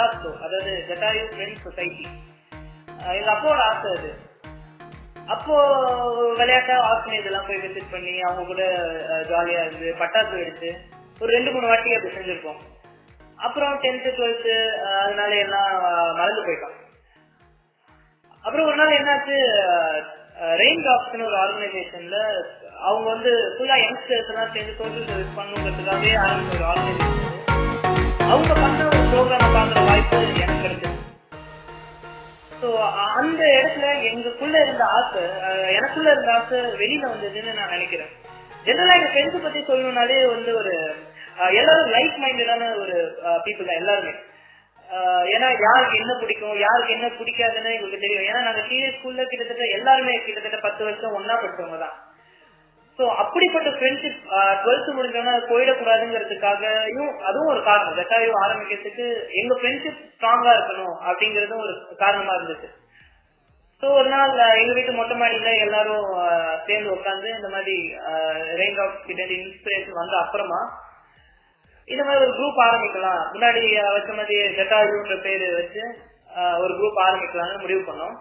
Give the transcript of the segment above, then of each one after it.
ஜட்டாஸ்கோ, அதாவது Jatayu friends society. எங்க அப்பாவோட ஆசை அது. அப்போ விளையாட்டா ஆர்கனைஸ் எல்லாம் போய் விசிட் பண்ணி அவங்க கூட ஜாலியா இருந்து பட்டாசு எடுத்து ஒரு 2-3 வாட்டி அப்படி செஞ்சிருக்கோம். அப்புறம் 10th 12th அதனால எல்லாம் மறந்து போயிட்டோம். அப்புறம் ஒரு நாள் என்னாச்சு, ரெயின் டாக்ஸ்னு ஒரு ஆர்கனைசேஷன்ல அவங்க வந்து ஃபுல்லா யங்ஸ்டர்ஸ் எல்லாம் சேர்ந்து சோசியல் சர்வீஸ் பண்ணுங்கிறதுக்காகவே ஆரம்பிச்ச ஒரு ஆர்கனைசேஷன். அவங்க பண்ண ஒரு ப்ரோக்ராம் பார்க்குற வாய்ப்பு எனக்கு கிடைச்சது. ஸோ அந்த இடத்துல எனக்குள்ள இருந்த ஆசை வெளியில வந்ததுன்னு நான் நினைக்கிறேன். ஜெனரலா எங்க ஃப்ரெண்ட்ஸ் பத்தி சொல்லணும்னாலே வந்து ஒரு எல்லாரும் லைக் மைண்டடான ஒரு பீப்புள் தான் எல்லாருமே. ஏன்னா யாருக்கு என்ன பிடிக்கும் யாருக்கு என்ன பிடிக்காதுன்னு எங்களுக்கு தெரியும். ஏன்னா நாங்க சீனியர் ஸ்கூல்ல எல்லாருமே கிட்டத்தட்ட 10 வருஷம் ஒன்னா படிச்சவங்க தான். ஸோ அப்படிப்பட்ட ஃப்ரெண்ட்ஷிப் 12th முடிஞ்சோன்னா போயிடக்கூடாதுங்கிறதுக்காகவும் அதுவும் ஒரு காரணம். ஜட்டாயு ஆரம்பிக்கிறதுக்கு எங்க ஃப்ரெண்ட்ஷிப் ஸ்ட்ராங்கா இருக்கணும் அப்படிங்கறதும் ஒரு காரணமா இருந்துச்சு. ஸோ ஒரு நாள் எங்க வீட்டு மொட்டை மாடியில எல்லாரும் சேர்ந்து உட்காந்து இந்த மாதிரி ரெயின் டாக்ஸ் கிட்ட இன்ஸ்பிரேஷன் வந்த அப்புறமா இந்த மாதிரி ஒரு குரூப் ஆரம்பிக்கலாம், முன்னாடி வச்ச மாதிரி ஜட்டாயுன்ற பேரு வச்சு ஒரு குரூப் ஆரம்பிக்கலாம்னு முடிவு பண்ணோம்.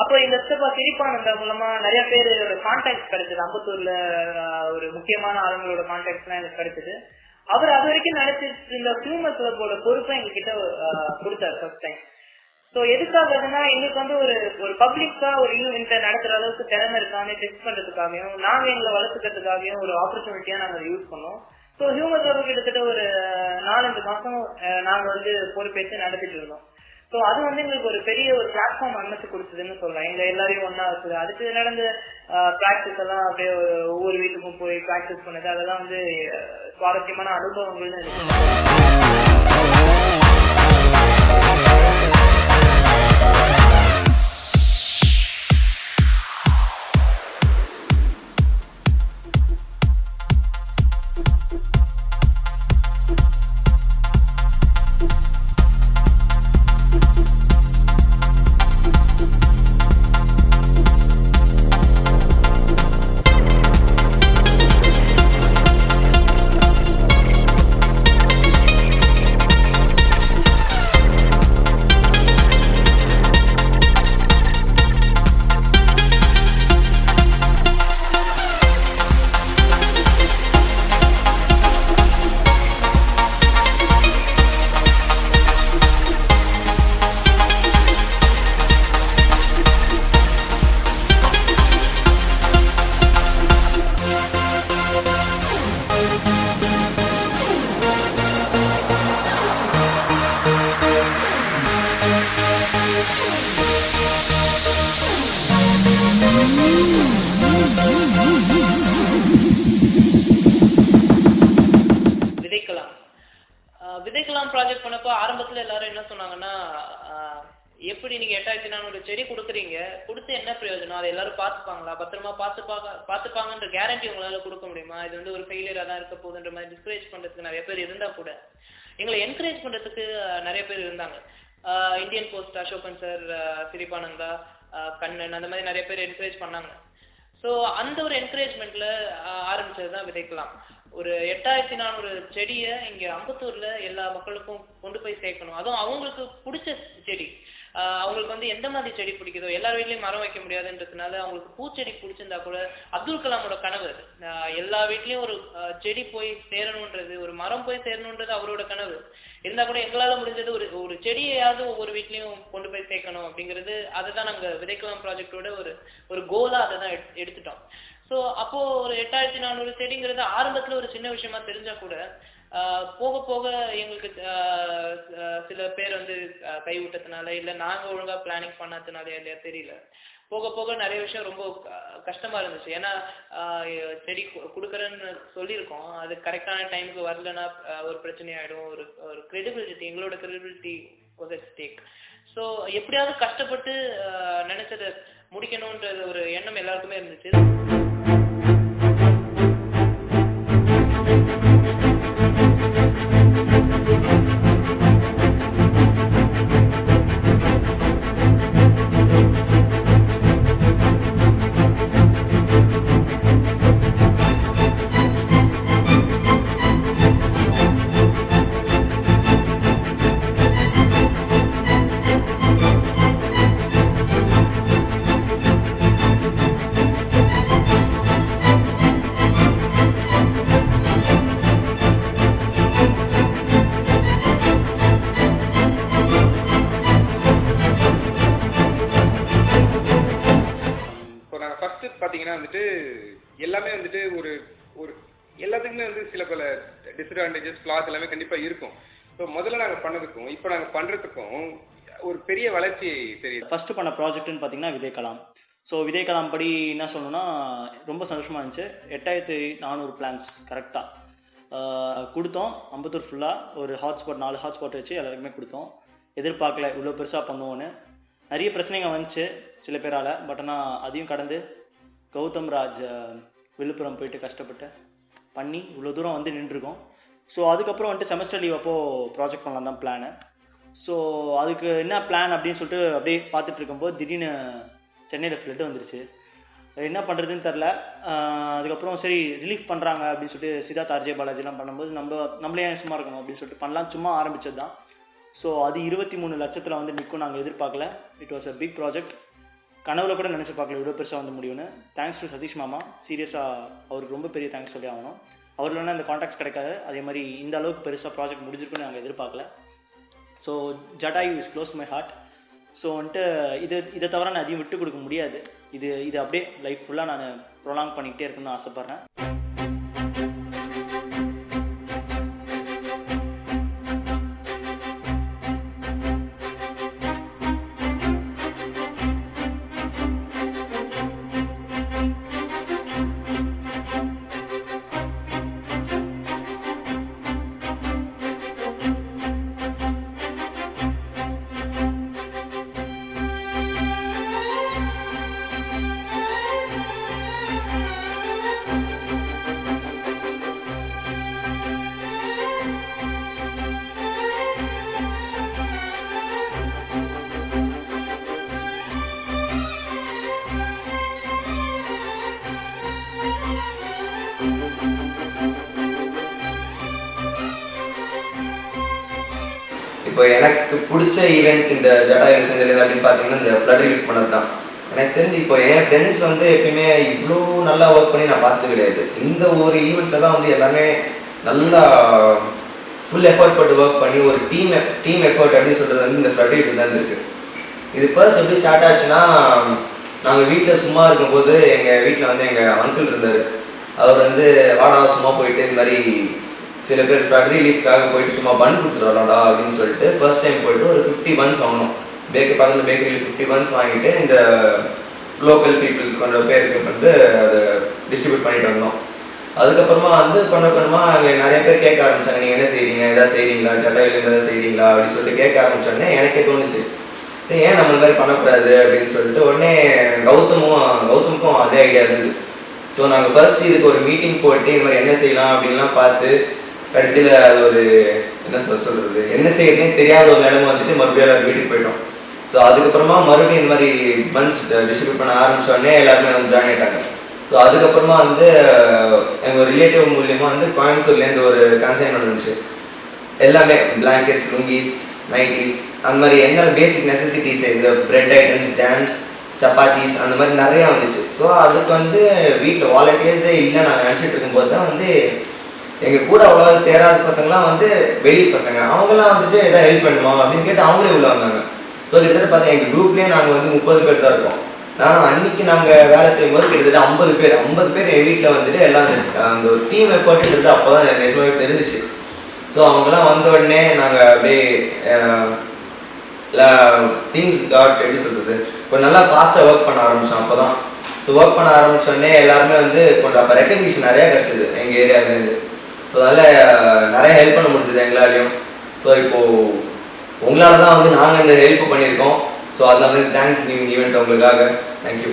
அப்போ இந்த சிரிப்பானந்த மூலமா நிறைய பேரோட கான்டாக்ட் கிடைச்சது. அம்பத்தூர்ல ஒரு முக்கியமான ஆளுங்களோட கான்டாக்ட் எல்லாம் எனக்கு கிடைச்சது. அவர் அது வரைக்கும் நினைச்சிட்டு இந்த ஹியூமர் கிளப்போட பொறுப்பை எங்ககிட்ட கொடுத்தாரு ஃபர்ஸ்ட் டைம். ஸோ எதுக்காகனா எங்களுக்கு வந்து ஒரு பப்ளிக்கா ஒரு ஈவெண்ட் நடத்துற அளவுக்கு திறமை இருக்கான்னு டெஸ்ட் பண்றதுக்காகவும் நாங்க எங்களை வளர்த்துக்கிறதுக்காகவும் ஒரு ஆப்பர்ச்சுனிட்டியா நாங்க யூஸ் பண்ணோம். ஸோ ஹியூமர் கிளப் கிட்டத்தட்ட ஒரு 4-5 மாசம் நாங்க வந்து பொறுப்பேற்று நடத்திட்டு இருந்தோம். ஸோ அது வந்து எங்களுக்கு ஒரு பெரிய ஒரு பிளாட்ஃபார்ம் அமைச்சு கொடுத்ததுன்னு சொல்றேன். எங்க எல்லாரையும் ஒன்னா இருக்குது. அதுக்கு நடந்த பிராக்டிஸ் எல்லாம் அப்படியே ஒவ்வொரு வீட்டுக்கும் போய் பிராக்டிஸ் பண்ணது அதெல்லாம் வந்து சுவாரஸ்யமான அனுபவங்கள்னு இருக்கு. விதைக்கலாம் ப்ராஜெக்ட் பண்ணப்போ ஆரம்பத்துல எல்லாரும் என்ன சொன்னாங்கன்னா, எப்படி நீங்க 8400 செடி கொடுக்குறீங்க, கொடுத்து என்ன பிரயோஜனம், அதை எல்லாரும் பார்த்துப்பாங்களா, பத்திரமா பார்த்துப்பாங்கன்ற கேரண்டி உங்களால கொடுக்க முடியுமா, இது வந்து ஒரு ஃபெயிலியரா தான் இருக்க போகுதுன்ற மாதிரி டிஸ்கரேஜ் பண்றதுக்கு நிறைய பேர் இருந்தா கூட எங்களை என்கரேஜ் பண்றதுக்கு நிறைய பேர் இருந்தாங்க. Indian post Ashokan sir, Sirippananda, Kannan, அந்த மாதிரி நிறைய பேர் என்கரேஜ் பண்ணாங்க. ஸோ அந்த ஒரு என்கரேஜ்மெண்ட்ல ஆரம்பிச்சதுதான் விதைக்கலாம். ஒரு 8400 செடியை இங்க அம்பத்தூர்ல எல்லா மக்களுக்கும் கொண்டு போய் சேர்க்கணும். அதுவும் அவங்களுக்கு பிடிச்ச செடி. அவங்களுக்கு வந்து எந்த மாதிரி செடி பிடிக்குதோ, எல்லார் வீட்லயும் மரம் வைக்க முடியாதுன்றதுனால அவங்களுக்கு பூச்செடி பிடிச்சிருந்தா கூட அப்துல் கலாமோட கனவு எல்லா வீட்லயும் ஒரு செடி போய் சேரணுன்றது, ஒரு மரம் போய் சேரணுன்றது அவரோட கனவு இருந்தா கூட எங்களால முடிஞ்சது ஒரு செடியாவது ஒவ்வொரு வீட்லயும் கொண்டு போய் சேர்க்கணும் அப்படிங்கிறது. அதுதான் நாங்க விதைக்கலாம் ப்ராஜெக்டோட ஒரு கோலா அதை தான் எடுத்துட்டோம். ஸோ அப்போ ஒரு 8400 செடிங்கிறது ஆரம்பத்துல ஒரு சின்ன விஷயமா தெரிஞ்சா கூட போக போக எங்களுக்கு சில பேர் வந்து கைவிட்டதுனால இல்ல நாங்க ஒழுங்கா பிளானிங் பண்ணதுனால இல்லையா தெரியல, போக போக நிறைய விஷயம் ரொம்ப கஷ்டமா இருந்துச்சு. ஏன்னா செடி கொடுக்குறேன்னு சொல்லியிருக்கோம், அது கரெக்டான டைமுக்கு வரலன்னா ஒரு பிரச்சனை ஆயிடும். ஒரு கிரெடிபிலிட்டி, எங்களோட credibility was at stack. So எப்படியாவது கஷ்டப்பட்டு நினைச்சதை முடிக்கணும்ன்ற ஒரு எண்ணம் எல்லாருக்குமே இருந்துச்சு. பார்த்தீங்கன்னா வந்துட்டு எல்லாமே வந்துட்டு ஒரு ஒரு எல்லாத்துக்குமே வந்து சில பல டிஸ்அட்வான்டேஜஸ் ஃப்ளாஸ் எல்லாமே கண்டிப்பாக இருக்கும். ஸோ முதல்ல நாங்கள் பண்ணதுக்கும் இப்போ நாங்கள் பண்ணுறதுக்கும் ஒரு பெரிய வளர்ச்சி தெரியுது. ஃபஸ்ட்டு பண்ண ப்ராஜெக்ட்னு பார்த்தீங்கன்னா விதைக்கலாம். ஸோ விதைக்கலாம் படி என்ன சொல்லணும்னா ரொம்ப சந்தோஷமாக இருந்துச்சு. 8400 பிளான்ஸ் கரெக்டாக கொடுத்தோம். அம்பத்தூர் ஃபுல்லாக ஒரு ஹாட்ஸ்பாட் 4 ஹாட்ஸ்பாட் வச்சு எல்லாருக்குமே கொடுத்தோம். எதிர்பார்க்கல இவ்வளோ பெருசாக பண்ணுவோன்னு. நிறைய பிரச்சனைங்க வந்துச்சு சில பேரால். பட் ஆனால் அதையும் கடந்து கௌதம் ராஜ் விழுப்புரம் போயிட்டு கஷ்டப்பட்டு பண்ணி இவ்வளோ தூரம் வந்து நின்றுருக்கோம். ஸோ அதுக்கப்புறம் வந்துட்டு செமஸ்டர் லீவ் அப்போது ப்ராஜெக்ட் பண்ணலாம் தான் பிளானு. ஸோ அதுக்கு என்ன பிளான் அப்படின்னு சொல்லிட்டு அப்படியே பார்த்துட்டு இருக்கும்போது திடீர்னு சென்னையில் ஃப்ளட் வந்துருச்சு. என்ன பண்ணுறதுன்னு தெரில. அதுக்கப்புறம் சரி ரிலீஃப் பண்ணுறாங்க அப்படின்னு சொல்லிட்டு சித்தார்த் ஆர்ஜே பாலாஜிலாம் பண்ணும்போது நம்மளே ஏன் சும்மா இருக்கணும் அப்படின்னு சொல்லிட்டு பண்ணலாம் சும்மா ஆரம்பித்தது தான். ஸோ அது 23 லட்சத்தில் வந்து நிற்கும் நாங்கள் எதிர்பார்க்கல. It was a big project. கனவுல கூட நினச்சி பார்க்கல இவ்வளோ பெருசாக வந்து முடியும்னு. தேங்க்ஸ் டு சதீஷ் மாமா. சீரியஸாக அவருக்கு ரொம்ப பெரிய தேங்க்ஸ் சொல்லி ஆகணும். அவர் இல்லைன்னா இந்த கான்டாக்ட்ஸ் கிடைக்காது. அதே மாதிரி இந்த அளவுக்கு பெருசாக ப்ராஜெக்ட் முடிஞ்சிருக்குன்னு நாங்கள் எதிர்பார்க்கல. So Jatayu is close my heart. So வந்துட்டு இதை தவிர நான் அதையும் விட்டு கொடுக்க முடியாது. இது அப்படியே லைஃப் ஃபுல்லாக நான் ப்ரொலாங் பண்ணிக்கிட்டே இருக்கணும்னு ஆசைப்பட்றேன். இப்போ எனக்கு பிடிச்ச ஈவெண்ட் இந்த ஜட்டாயு செஞ்சது அப்படின்னு பார்த்தீங்கன்னா இந்த ஃப்ளட் ரிலீஃப் பண்ணது தான். எனக்கு தெரிஞ்சு இப்போ என் ஃப்ரெண்ட்ஸ் வந்து எப்பயுமே இவ்வளோ நல்லா ஒர்க் பண்ணி நான் பார்த்தது கிடையாது. இந்த ஒரு ஈவெண்ட்டில் தான் வந்து எல்லாமே நல்லா ஃபுல் எஃபர்ட் போட்டு ஒர்க் பண்ணி ஒரு டீம் எஃபர்ட் அப்படின்னு சொல்கிறது வந்து இந்த ஃப்ளட் ரிலீஃப் தான் இருக்குது. இது ஃபர்ஸ்ட் எப்படி ஸ்டார்ட் ஆச்சுன்னா, நாங்கள் வீட்டில் சும்மா இருக்கும்போது எங்கள் வீட்டில் வந்து எங்கள் அங்கிள் இருந்தார். அவர் வந்து வாடா சும்மா போயிட்டு இந்த மாதிரி சில பேர் ஃப்ளட் ரிலீஃப்காக போயிட்டு சும்மா பன் கொடுத்துட்டு வரலாம்டா அப்படின்னு சொல்லிட்டு ஃபர்ஸ்ட் டைம் போயிட்டு ஒரு 50 பன்ஸ் வாங்கணும். பக்கத்தில் பேக்கரியில் 50 பன்ஸ் வாங்கிட்டு இந்த லோக்கல் பீப்புளுக்கு கொஞ்சம் பேருக்கு வந்து அதை டிஸ்ட்ரிபியூட் பண்ணிட்டு வந்தோம். அதுக்கப்புறமா வந்து கொஞ்சமாக அங்கே நிறைய பேர் கேட்க ஆரம்பித்தாங்க, நீங்கள் என்ன செய்கிறீங்க, எதாவது செய்கிறீங்களா, ஜட்டாயில் எதாவது செய்கிறீங்களா அப்படின்னு சொல்லிட்டு கேட்க ஆரம்பித்தோடனே எனக்கே தோணுச்சு ஏன் நம்ம இந்த மாதிரி பண்ணக்கூடாது அப்படின்னு சொல்லிட்டு. உடனே கௌதமுக்கும் அதே ஐடியா இருந்தது. ஸோ நாங்கள் ஃபர்ஸ்ட் இதுக்கு ஒரு மீட்டிங் போட்டு இது மாதிரி என்ன செய்யலாம் அப்படின்லாம் பார்த்து கடைசியில் அது ஒரு என்ன செய்யறதுன்னு தெரியாத ஒரு நிலைமை வந்துட்டு மறுபடியும் எல்லாரும் வீட்டுக்கு போயிட்டோம். ஸோ அதுக்கப்புறமா மறுபடியும் இந்த மாதிரி பன்ஸ் டிஸ்ட்ரிபியூட் பண்ண ஆரம்பித்தோடனே எல்லாருமே வந்து ஜாயின் ஆகிட்டாங்க. ஸோ அதுக்கப்புறமா வந்து எங்கள் ரிலேட்டிவ் மூலியமாக வந்து கோயம்புத்தூர்லேருந்து ஒரு கன்சைன் வந்துச்சு. எல்லாமே பிளாங்கெட்ஸ், லுங்கீஸ், நைட்டிஸ், அந்த மாதிரி என்ன பேசிக் நெசசிட்டிஸ், இந்த பிரெட் ஐட்டம்ஸ், ஜாம்ஸ், சப்பாத்திஸ் அந்த மாதிரி நிறையா வந்துச்சு. ஸோ அதுக்கு வந்து வீட்டில் வாலண்டியர்ஸே இல்லை நான் நினச்சிட்டு இருக்கும்போது தான் வந்து எங்கள் கூட அவ்வளோ சேராத பசங்களாம் வந்து வெளியே பசங்க அவங்களாம் வந்துட்டு எதாவது ஹெல்ப் பண்ணுமா அப்படின்னு கேட்டு அவங்களே உள்ள வந்தாங்க. ஸோ கிட்டத்தட்ட பார்த்தா எங்கள் குரூப்லேயே நாங்கள் வந்து 30 பேர் தான் இருக்கோம். ஆனால் அன்றைக்கி நாங்கள் வேலை செய்யும்போது கிட்டத்தட்ட 50 பேர் என் வீட்டில் வந்துட்டு எல்லாம் அந்த ஒரு டீம் எஃபர்ட்ன்றது அப்போ தான் நிஜமாவே தெரிஞ்சிச்சு. ஸோ அவங்களாம் வந்த உடனே நாங்கள் அப்படியே திங்ஸ் காட் எப்படி சொல்கிறது கொஞ்சம் நல்லா ஃபாஸ்ட்டாக ஒர்க் பண்ண ஆரம்பித்தோம் அப்போ தான். ஸோ ஒர்க் பண்ண ஆரம்பித்தோடனே எல்லாருமே வந்து கொஞ்சம் அப்போ ரெக்கக்னிஷன் நிறையா கிடச்சிது எங்கள் ஏரியாவிலேருந்து. ஸோ அதனால் நிறைய ஹெல்ப் பண்ண முடிஞ்சது எங்களாலையும். ஸோ இப்போது உங்களால் தான் வந்து நாங்கள் இந்த ஹெல்ப் பண்ணியிருக்கோம். ஸோ அதில் வந்து தேங்க்ஸ் கிவிங் ஈவெண்ட் உங்களுக்காக. தேங்க்யூ.